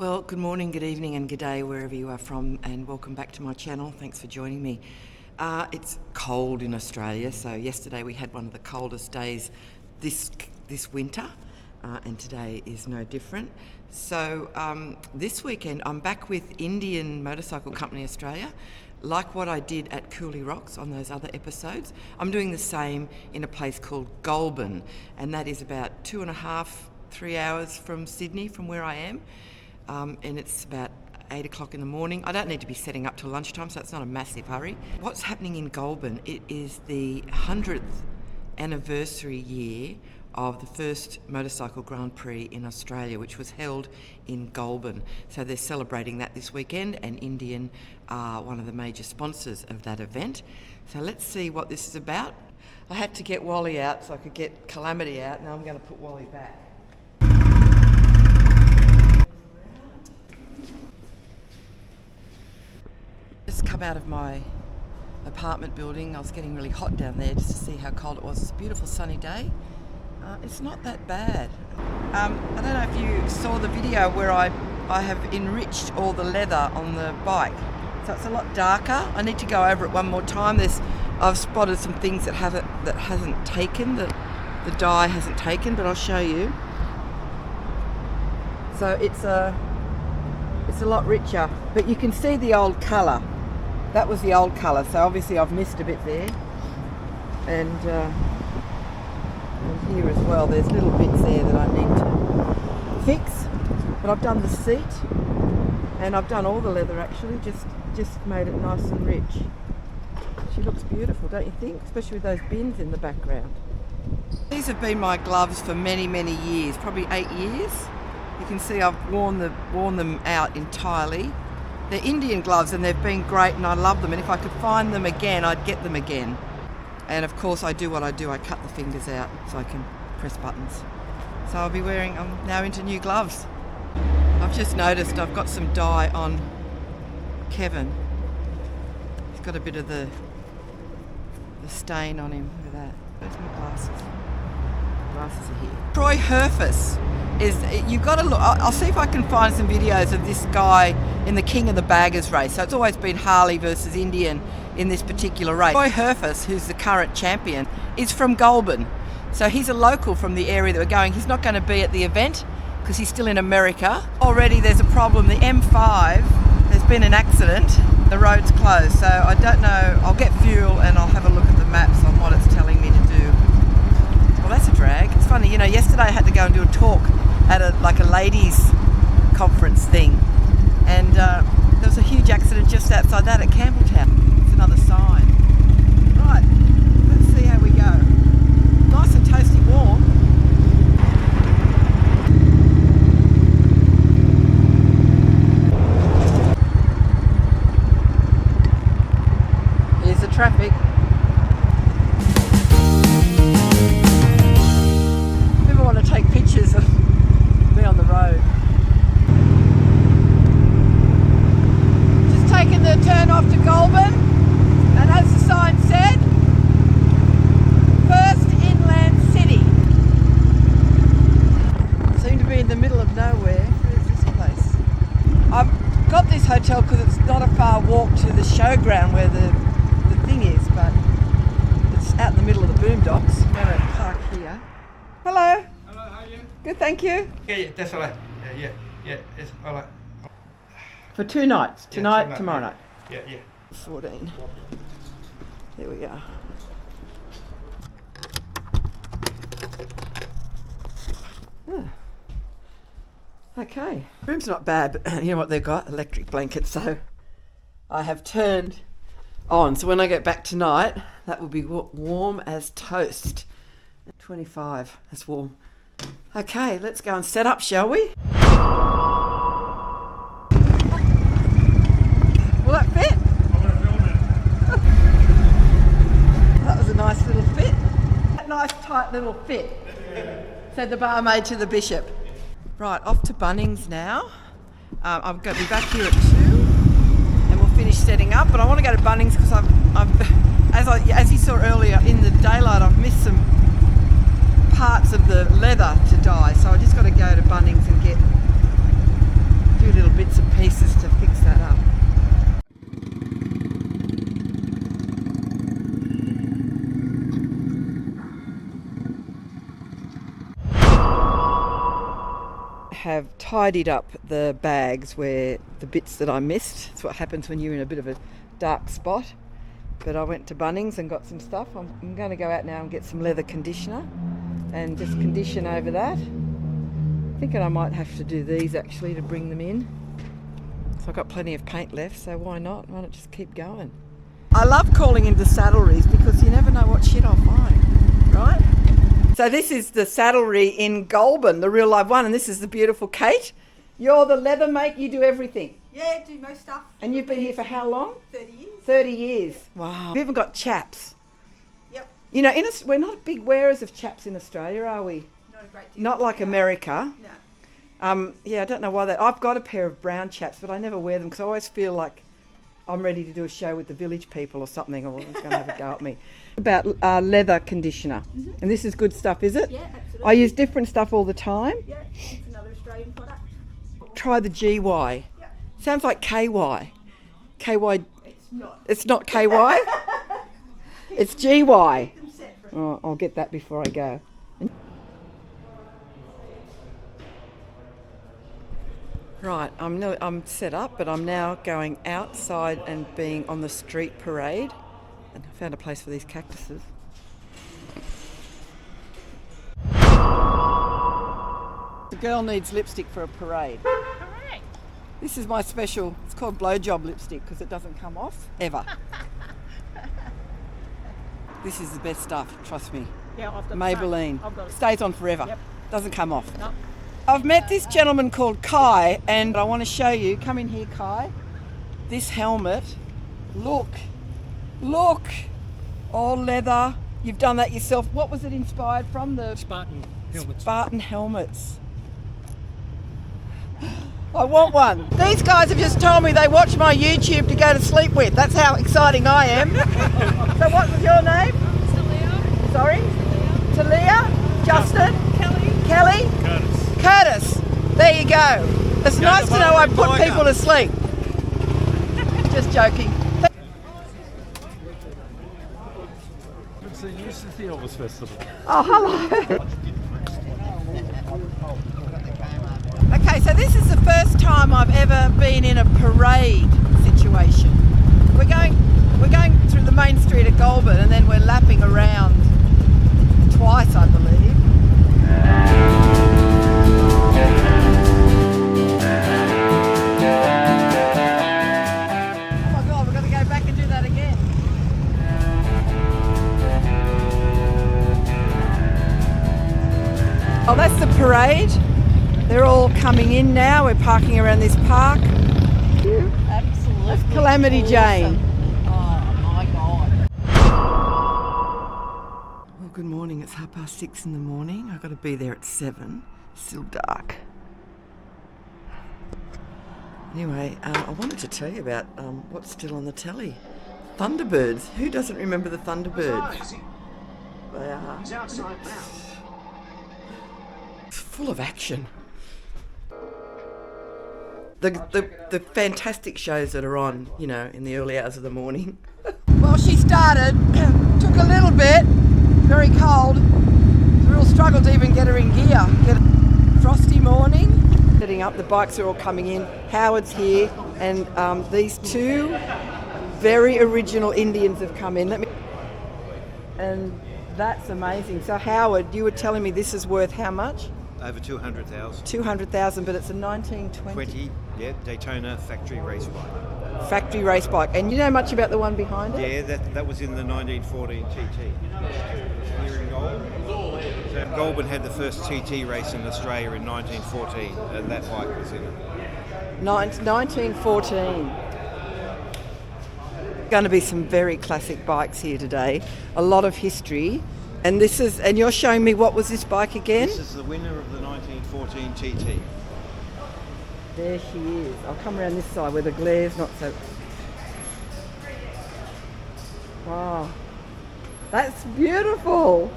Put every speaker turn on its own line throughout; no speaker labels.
Well, good morning, good evening and good day wherever you are from, and welcome back to my channel. Thanks for joining me. It's cold in Australia, so yesterday we had one of the coldest days this winter, and today is no different. So this weekend I'm back with Indian Motorcycle Company Australia. Like what I did at Cooley Rocks on those other episodes, I'm doing the same in a place called Goulburn, and that is about 2.5-3 hours from Sydney, from where I am. And it's about 8 o'clock in the morning. I don't need to be setting up till lunchtime, so it's not a massive hurry. What's happening in Goulburn? It is the 100th anniversary year of the first motorcycle Grand Prix in Australia, which was held in Goulburn. So they're celebrating that this weekend, and Indian are one of the major sponsors of that event. So let's see what this is about. I had to get Wally out so I could get Calamity out. Now I'm going to put Wally back. Just come out of my apartment building. I was getting really hot down there just to see how cold it was. It's a beautiful sunny day. It's not that bad. I don't know if you saw the video where I have enriched all the leather on the bike. So it's a lot darker. I need to go over it one more time. I've spotted some things that hasn't taken, the dye hasn't taken, but I'll show you. So it's a lot richer, but you can see the old colour. That was the old colour, so obviously I've missed a bit there. And here as well, there's little bits there that I need to fix. But I've done the seat, and I've done all the leather actually, just made it nice and rich. She looks beautiful, don't you think? Especially with those bins in the background. These have been my gloves for many, many years, probably 8 years. You can see I've worn them out entirely. They're Indian gloves and they've been great and I love them, and if I could find them again, I'd get them again. And of course I do what I do, I cut the fingers out so I can press buttons. So I'm now into new gloves. I've just noticed I've got some dye on Kevin. He's got a bit of the stain on him. Look at that. Where's my glasses? Glasses are here. Troy Herfuss. You've got to look. I'll see if I can find some videos of this guy in the King of the Baggers race. So it's always been Harley versus Indian in this particular race. Troy Herfuss, who's the current champion, is from Goulburn. So he's a local from the area that we're going. He's not going to be at the event because he's still in America. Already there's a problem. The M5, there's been an accident. The road's closed. So I don't know. I'll get fuel and I'll have a look at the maps on what it's telling me to do. Well, that's a drag. It's funny, yesterday I had to go and do a talk at a ladies' conference thing, and there was a huge accident just outside that at Campbelltown. It's another sign. Right, let's see how we go. Nice and toasty warm. Here's the traffic. People want to take pictures of me on the road. Just taking the turn off to Goulburn, and as the sign said, first inland city. Seem to be in the middle of nowhere. Where's this place? I've got this hotel because it's not a far walk to the showground where the thing is, but it's out in the middle of the boondocks. I'm going to park here. Hello.
Hello, how are you?
Good, thank you.
Yeah, that's all right. Yeah, it's all right.
For 2 nights, tonight,
tonight,
tomorrow
yeah.
night.
Yeah.
14. There we go. Ah. Okay. Room's not bad, but you know what they've got? Electric blankets, so I have turned on. So when I get back tonight, that will be warm as toast. 25, that's warm. Okay, let's go and set up, shall we? Will that fit? That was a nice little fit. A nice tight little fit, said the barmaid to the bishop. Right, off to Bunnings now. I'm going to be back here at 2 and we'll finish setting up, but I want to go to Bunnings because as you saw earlier in the daylight, I've missed some parts of the leather to dye, so I just got to go to Bunnings and do a have tidied up the bags where the bits that I missed. That's what happens when you're in a bit of a dark spot. But I went to Bunnings and got some stuff. I'm going to go out now and get some leather conditioner and just condition over that. Thinking I might have to do these actually to bring them in. So I've got plenty of paint left, so why not? Why not just keep going? I love calling into saddleries because you never know what shit I'll find, right? So this is the saddlery in Goulburn, the real live one, and this is the beautiful Kate. You're the leather mate, you do everything.
Yeah, do most stuff.
And you've been here for how long?
30 years.
30 years. Wow. We've even got chaps.
Yep.
You know, we're not big wearers of chaps in Australia, are we?
Not a great deal.
Not like America.
No.
Yeah, I don't know why that. I've got a pair of brown chaps, but I never wear them because I always feel like I'm ready to do a show with the village people or something, or it's going to have a go at me. About leather conditioner. Mm-hmm. And this is good stuff, is it?
Yeah, absolutely.
I use different stuff all the time.
Yeah, it's another Australian product.
Try the GY.
Yeah.
Sounds like KY. KY.
It's not.
It's not KY? It's GY.
Them separate.
Oh, I'll get that before I go. Right, I'm set up, but I'm now going outside and being on the street parade. And I found a place for these cactuses. The girl needs lipstick for a parade.
Correct.
This is my special, it's called blowjob lipstick because it doesn't come off, ever. This is the best stuff, trust me.
Yeah, I've got
Maybelline.
I've got it.
Stays on forever.
Yep.
Doesn't come off.
No.
I've met this gentleman called Kai, and I want to show you. Come in here, Kai. This helmet. Look. All leather. You've done that yourself. What was it inspired from? The
Spartan helmets.
Spartan helmets. I want one. These guys have just told me they watch my YouTube to go to sleep with. That's how exciting I am. So what was your name?
Talia.
Sorry? Talia? Justin? Kelly? Curtis. There you go. It's nice to know I put people to sleep. Just joking.
So you used to the Elvis Festival.
Oh, hello. Okay, so this is the first time I've ever been in a parade situation. We're going through the main street of Goulburn and then we're lapping around twice, I believe. Oh my God, we've got to go back and do that again. Oh, that's the parade. They're all coming in now. We're parking around this park.
Absolutely.
That's Calamity Jane.
Oh my God.
Well, good morning. It's 6:30 in the morning. I've got to be there at 7. Still dark. Anyway, I wanted to tell you about what's still on the telly. Thunderbirds. Who doesn't remember the Thunderbirds? They are.
He's outside now.
It's full of action. The fantastic shows that are on, you know, in the early hours of the morning. Well, she started, took a little bit, very cold. It's a real struggle to even get her in gear. Frosty morning. Setting up, the bikes are all coming in. Howard's here, and these two very original Indians have come in. And that's amazing. So Howard, you were telling me this is worth how much?
Over 200,000.
200,000, but it's a 1920
Yeah, Daytona factory race bike.
factory race bike. And you know much about the one behind it?
Yeah, that was in the 1914 TT. Here in Goulburn. So Goulburn had the first TT race in Australia in 1914, and that bike was in it.
1914. Going to be some very classic bikes here today. A lot of history. And you're showing me, what was this bike again?
This is the winner of the 1914 TT.
There she is. I'll come around this side where the glare's not so... Wow. That's beautiful.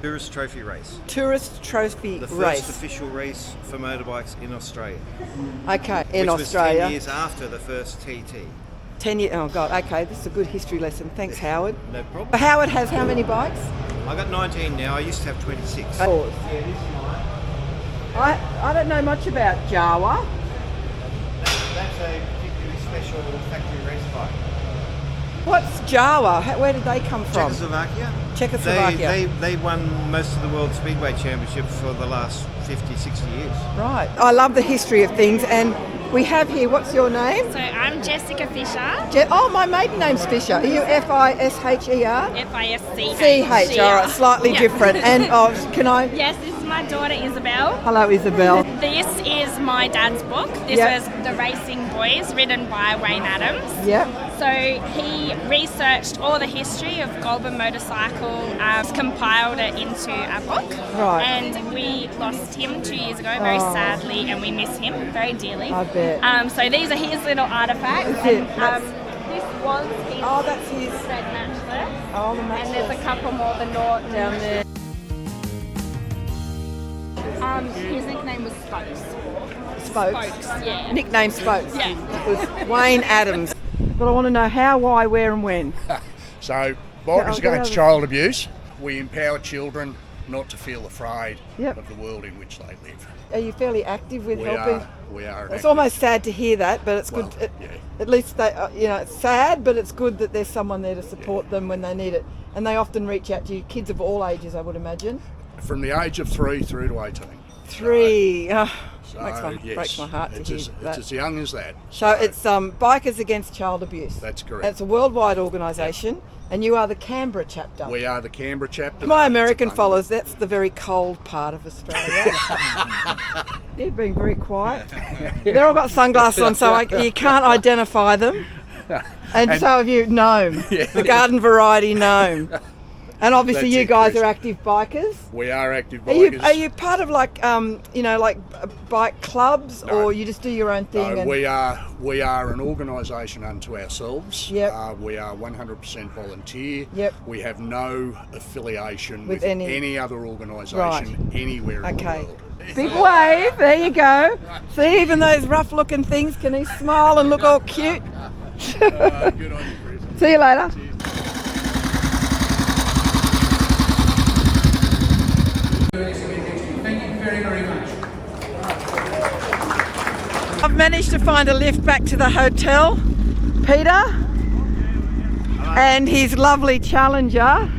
Tourist trophy race.
Tourist trophy
The
race.
first official race for motorbikes in Australia.
Okay, in
which
Australia.
was 10 years after the first TT.
10 years. Oh God. Okay, this is a good history lesson. Thanks, Howard.
No problem.
Howard has how many bikes?
I got 19 now. I used to have 26.
I don't know much about Jawa.
That's a particularly special factory race bike.
What's Jawa? Where did they come from?
Czechoslovakia.
Czechoslovakia.
They won most of the World Speedway Championships for the last 50, 60 years.
Right. I love the history of things, and we have here, what's your name?
So I'm Jessica Fisher,
Oh, my maiden name's Fisher. Are you Fisher?
FISCH.
CH, all right, slightly
Yeah.
different. And can I?
Yes, this is my daughter Isabel.
Hello, Isabel.
This is my dad's book. This
Yep.
was The Racing Boys, written by Wayne Adams.
Yep.
So he researched all the history of Goulburn Motorcycle, compiled it into a book.
Right.
And we lost him 2 years ago, very
Oh.
sadly, and we miss him very dearly.
I bet.
So these are his little artifacts.
Is it?
And, this was his
Oh, that's his.
red matchless.
Oh, the
And there's a couple more, the Norton.
down there.
His nickname was Spokes.
Spokes.
Spokes, yeah.
Nickname Spokes.
Yeah.
It was Wayne Adams. But I want to know how, why, where, and when.
So,
Yeah,
Bikers
I'll
Against
go
Child Abuse. We empower children not to feel afraid
Yep.
of the world in which they live.
Are you fairly active with helping?
We are.
It's almost sad to hear that, but it's
Well,
good.
yeah.
At least they, it's sad, but it's good that there's someone there to support them when they need it. And they often reach out to you, kids of all ages, I would imagine.
From the age of 3 through to 18.
3.
So,
Breaks my heart to
it's
hear
as,
that.
It's as young as that.
So it's Bikers Against Child Abuse.
That's correct.
It's a worldwide organisation, and you are the Canberra chapter.
We are the Canberra chapter.
My
It's
American
a-
followers, that's the very cold part of Australia. You've been very quiet. They've all got sunglasses on, so you can't identify them. And so have you, gnome, the garden variety gnome. And obviously
That's
you
it,
guys
Chris.
are active bikers.
We are active
Are
bikers.
you part of like bike clubs,
No.
or you just do your own thing?
No,
and
we are an organisation unto ourselves.
Yep.
We are 100% volunteer.
Yep.
We have no affiliation
With
with
any-
other organisation
Right.
anywhere in the
Okay.
world.
Big wave, there you go. See, even those rough looking things, can he smile and look all cute?
Good on you, Chris.
See you later.
Thank you very, very much.
I've managed to find a lift back to the hotel. Peter and his lovely Challenger.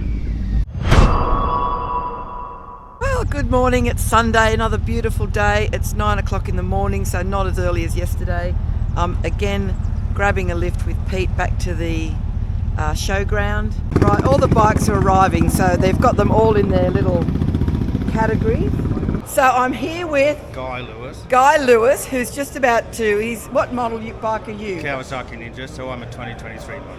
Well, good morning. It's Sunday, another beautiful day. It's 9 o'clock in the morning, so not as early as yesterday. Again, grabbing a lift with Pete back to the showground. Right, all the bikes are arriving, so they've got them all in their little categories. So I'm here with Guy Lewis, who's just about to. What model bike are you?
Kawasaki Ninja, so I'm a 2023 model.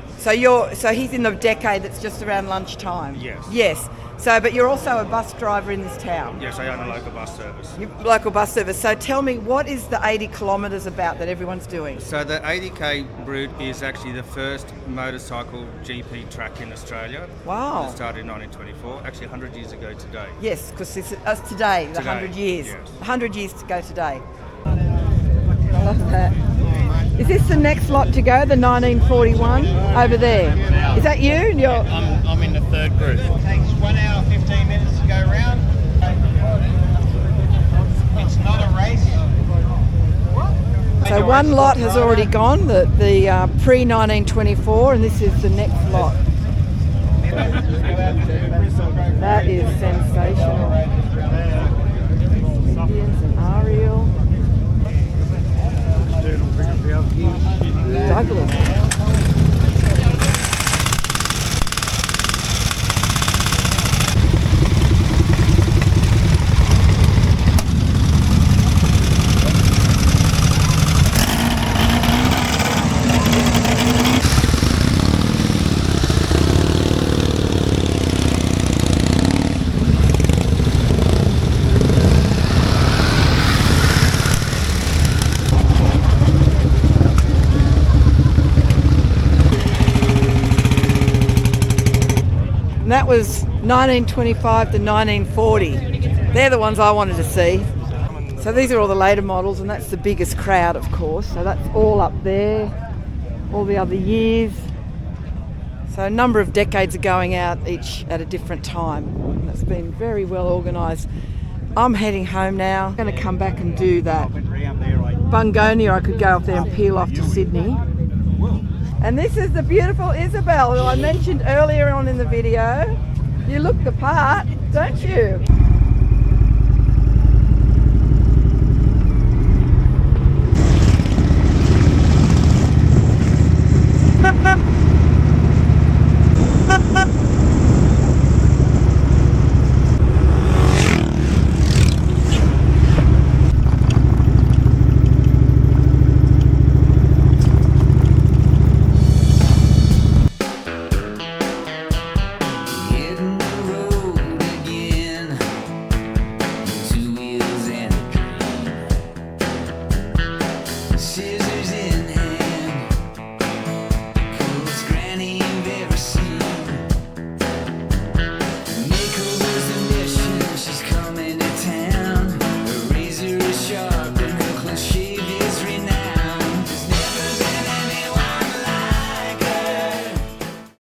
So he's in the decade that's just around lunchtime.
Yes.
Yes. So, but you're also a bus driver in this town.
Yes, I own a local bus service.
Local bus service. So tell me, what is the 80 kilometres about that everyone's doing?
So the 80k route is actually the first motorcycle GP track in Australia.
Wow.
It started in 1924, actually 100 years ago today.
Yes, because it's today, the
Today,
100 years.
yes.
100 years to go today. I love that. Is this the next lot to go, the 1941 over there? Is that you?
I'm in the third group. It takes 1 hour 15 minutes to go round. It's not a race.
So one lot has already gone, the pre-1924, and this is the next lot. That is sensational. Indians and Ariel. Douglas. And that was 1925 to 1940. They're the ones I wanted to see. So these are all the later models, and that's the biggest crowd, of course. So that's all up there, all the other years. So a number of decades are going out each at a different time. And that's been very well organised. I'm heading home now. I'm going to come back and do that Bungonia. I could go up there and peel off to Sydney. And this is the beautiful Isabel, who I mentioned earlier on in the video. You look the part, don't you?